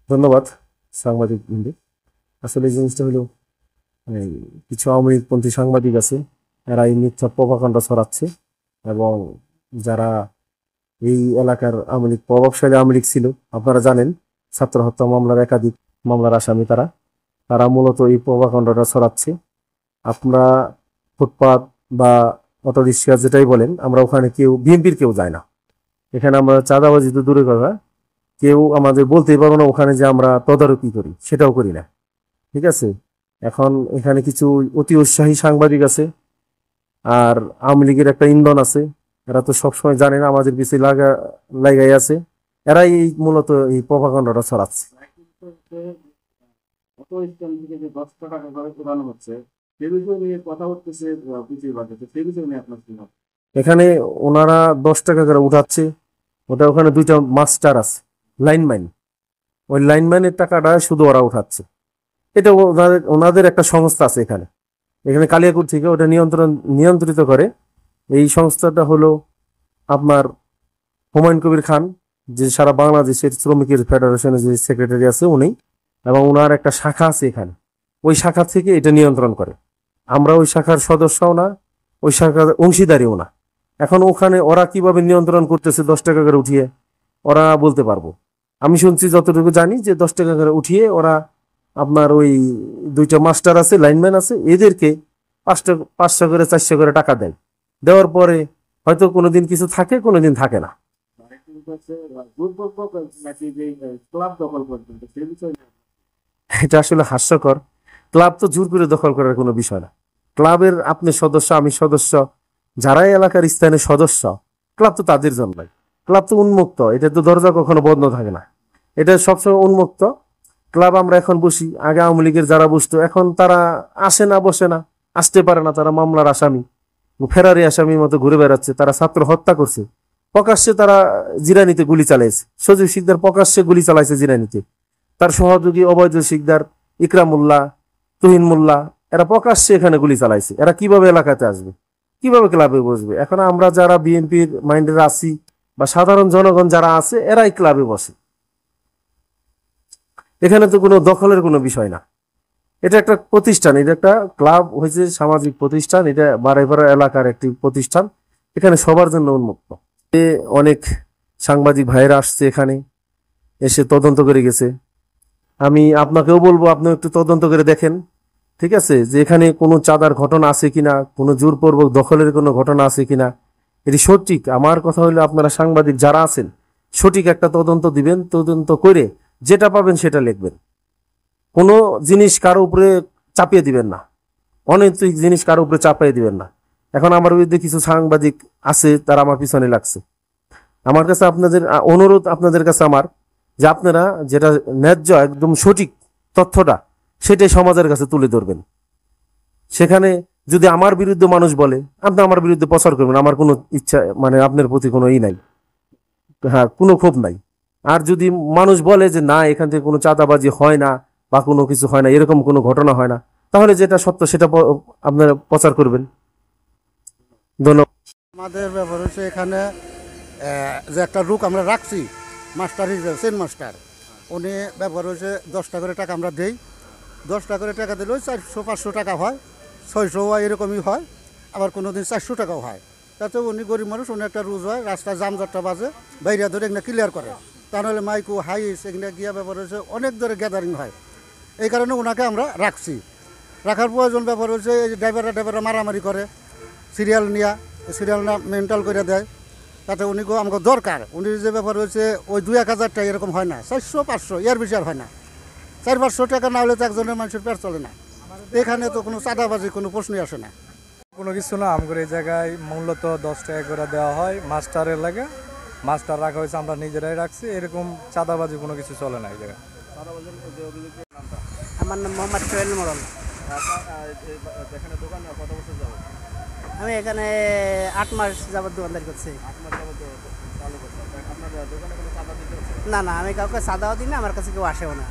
ধন্যবাদ সাংবাদিক বন্ধু। আসলে এই জিনিসটা হলো এই কিছু আওয়ামী লীগপন্থী সাংবাদিক আছে, এরা এই মিথ্যা প্রপাগান্ডা ছড়াচ্ছে এবং যারা এই এলাকার আওয়ামী লীগ প্রভাবশালী আওয়ামী লীগ ছিল, আপনারা জানেন ছাত্র হত্যা মামলার একাধিক মামলার আসামি তারা তারা মূলত এই প্রপাগান্ডাটা ছড়াচ্ছে। আপনারা ফুটপাত বা অটো রিক্সা যেটাই বলেন, আমরা ওখানে কেউ বিএনপির কেউ যায় না। এখানে আমরা চাঁদাবাজি তো দূরে কথা, কেউ আমাদের বলতেই পারবো না ওখানে যে আমরা তদারকি করি, সেটাও করি না। ঠিক আছে, এখন এখানে কিছু অতি উৎসাহী সাংবাদিক আছে, আর আওয়ামী লীগের একটা ইন্ধন আছে, এরা তো সবসময় জানে না আমাদের পিছিয়ে লাগাই আছে, এরাই এই মূলত এই প্রপাগান্ডাটা ছড়াচ্ছে। এখানে ওনারা 10 টাকা করে উঠাচ্ছে, ওখানে 2টা মাস্টার আছে, লাইনম্যান, ওই লাইনম্যানের টাকাটা শুধু ওরা উঠাচ্ছে। এটা ওনাদের একটা সংস্থা আছে এখানে এখানে কালিয়াকুর থেকে, ওটা নিয়ন্ত্রিত করে। এই সংস্থাটা হলো আপনার হুমায়ুন কবির খান, যে সারা বাংলাদেশের শ্রমিকের ফেডারেশনের যে সেক্রেটারি আছে উনি, এবং ওনার একটা শাখা আছে এখানে, ওই শাখা থেকে এটা নিয়ন্ত্রণ করে। আমরা ওই শাখার সদস্যও না, ওই শাখার অংশীদারিও না। এখন ওখানে ওরা কিভাবে নিয়ন্ত্রণ করতেছে 10 টাকা করে উঠিয়ে, ওরা বলতে পারবো। আমি শুনছি, যতটুকু জানি যে 10 টাকা করে উঠিয়ে ওরা আপনার ওই 2টা মাস্টার আছে, লাইনম্যান আছে, এদেরকে 500 করে 400 করে টাকা দেয়। দেওয়ার পরে হয়তো কোনোদিন কিছু থাকে, কোনোদিন থাকে না। এটা আসলে হাস্যকর। ক্লাব তো জোর করে দখল করার কোনো বিষয় না। ক্লাবের আপনি সদস্য, আমি সদস্য, যারাই এলাকার স্থানীয় সদস্য, ক্লাব তো তাদের জন্যই। ক্লাব তো উন্মুক্ত, এটা তো দরজা কখনো বন্ধ থাকে না, এটা সবসময় উন্মুক্ত। ক্লাব আমরা এখন বসি, আগে আওয়ামী লীগের যারা বসতো এখন তারা আসে না, বসে না, আসতে পারে না, তারা মামলার আসামি, ফেরারি আসামির মতো ঘুরে বেড়াচ্ছে। তারা ছাত্র হত্যা করছে, প্রকাশ্যে তারা জিরানিতে গুলি চালাইছে। সজীব শিকদার প্রকাশ্যে গুলি চালাইছে জিরানিতে, তার সহযোগী অবৈধ শিকদার, ইকরামুল্লাহ, তুহিন মোল্লা, এরা প্রকাশ্যে এখানে গুলি চালাইছে। এরা কিভাবে এলাকাতে আসবে, কিভাবে ক্লাবে বসবে? এখন আমরা যারা বিএনপির মাইন্ডের আছি বা সাধারণ জনগণ যারা আছে, এরাই ক্লাবে বসে। এখানে তো কোনো দখলের কোনো বিষয় না, এটা একটা প্রতিষ্ঠান, এটা একটা ক্লাব হয়েছে সামাজিক প্রতিষ্ঠান, এটা বাড়াইপাড়া এলাকার একটি প্রতিষ্ঠান, এখানে সবার জন্য উন্মুক্ত। অনেক সাংবাদিক ভাইয়েরা আসছে এখানে, এসে তদন্ত করে গেছে। আমি আপনাকেও বলবো, আপনিও একটু তদন্ত করে দেখেন, ঠিক আছে, যে এখানে কোনো চাঁদার ঘটনা আছে কিনা, কোনো জোরপূর্বক দখলের কোনো ঘটনা আছে কিনা, এটি সঠিক। আমার কথা হলো, আপনারা সাংবাদিক যারা আছেন, সঠিক একটা তদন্ত দিবেন, তদন্ত করে যেটা পাবেন সেটা লিখবেন। কোনো জিনিস কারো উপরে চাপিয়ে দিবেন না, অনৈতিক জিনিস কারো উপরে চাপিয়ে দিবেন না। এখন আমার বিরুদ্ধে কিছু সাংবাদিক আছে, তারা আমার পিছনে লাগছে। আমার কাছে আপনাদের অনুরোধ, আপনাদের কাছে আমার, যে আপনারা যেটা ন্যায্য একদম সঠিক তথ্যটা, সেটাই সমাজের কাছে তুলে ধরবেন। সেখানে যদি আমার বিরুদ্ধে মানুষ বলে, আপনি আমার বিরুদ্ধে প্রচার করবেন, আমার কোনো ইচ্ছা, মানে আপনার প্রতি কোনো নাই, হ্যাঁ, কোনো ক্ষোভ নাই। আর যদি মানুষ বলে যে না, এখান থেকে কোনো চাঁদাবাজি হয় না বা কোনো কিছু হয় না, এরকম কোনো ঘটনা হয় না, তাহলে যেটা সত্য সেটা আপনারা প্রচার করবেন। ধন্যবাদ। আমাদের ব্যাপার হচ্ছে এখানে যে একটা লোক আমরা রাখছি, মাস্টার হিসেবে, সেন মাস্টার, উনি ব্যাপার হচ্ছে 10 টাকা করে টাকা আমরা দিই। 10 টাকা করে টাকা দিলে 400-500 টাকা হয়, 600 হয়, এরকমই হয়। আবার কোনো দিন 400 টাকাও হয়। তাতে উনি গরিব মানুষ, উনি একটা রুজ হয়, রাস্তায় জামজটটা বাজে, বাইরে ধরে এগুলো ক্লিয়ার করে। তাহলে মাইকু হাইস এগুলো গিয়া ব্যাপার হচ্ছে অনেক ধরে গ্যাদারিং হয়। এই কারণে ওনাকে আমরা রাখছি। রাখার প্রয়োজন ব্যাপার হচ্ছে এই যে ড্রাইভাররা মারামারি করে, সিরিয়াল নিয়ে, সিরিয়াল না মেন্টাল করে দেয়। তাতে উনি আমাকে দরকার, উনি যে ব্যাপার হচ্ছে ওই 2-1000 টাকা এরকম হয় না, 400-500, এর বেশি আর হয় না। 400-500 টাকা না হলে তো একজনের মানুষের পেট চলে না। এখানে তো কোনো চাঁদাবাজি কোনো প্রশ্নই আসে না, কোনো কিছু না। আমাদের এই জায়গায় মূলত 10 টাকা করে দেওয়া হয় মাস্টারের লাগে। মাস্টার রাখা হয়েছে, আমরা নিজেরাই রাখছি, এরকম চাঁদাবাজি কোনো কিছু চলে না এই জায়গায়। আমার নাম মোহাম্মদ সোহেল মোড়ল। আমি এখানে 8 মাস যাবত দোকানদারি করছি। না, আমি কাউকে চাঁদাও দিই না, আমার কাছে কেউ আসেও না।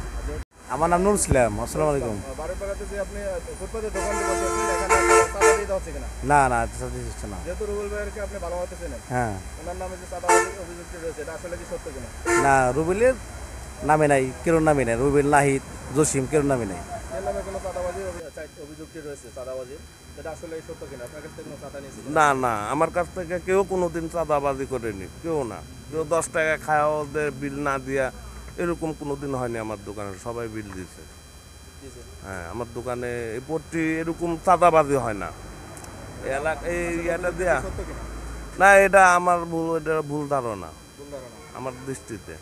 আমার নাম নুর ইসলাম। আসসালামু আলাইকুম। বারোপাড়াতে যে আপনি ফুটপাতে দোকান দিয়ে বসেছেন, এখানে আপনারা চাঁদা দিতে হচ্ছে কিনা? না না চাঁদা দিচ্ছে না। যেহেতু রুবেল ভাইয়েরকে আপনি ভালো মতো চেনেন, হ্যাঁ ওনার নামে যে চাঁদাবাজির অভিযোগটি রয়েছে, এটা আসলে কি সত্য কিনা? না, রুবেলের নামে নাই, কেউ নামে নাই, রুবেল, নাহিদ, জসিম কেউ নামে নাই। এর নামে কোনো চাঁদাবাজির অভিযোগটি রয়েছে, চাঁদাবাজির, এটা আসলে সত্য কিনা? আপনার কাছ থেকে কোনো চাঁদা নিয়েছে? না না, আমার কাছ থেকে কেউ কোনোদিন চাঁদাবাজি করেনি, কেউ না। কেউ 10 টাকা খায় ওদের বিল না দিয়া এরকম কোনোদিন হয়নি আমার দোকানে, সবাই বিল দিয়েছে। হ্যাঁ, আমার দোকানে এই পট্টি এরকম চাঁদাবাজি হয় না। এই এলাকা এই ইয়েটা দেয়া সত্য কিনা? না, এটা আমার ভুল, এটা ভুল ধারণা ভুল ধারণা। আমার দৃষ্টিতে।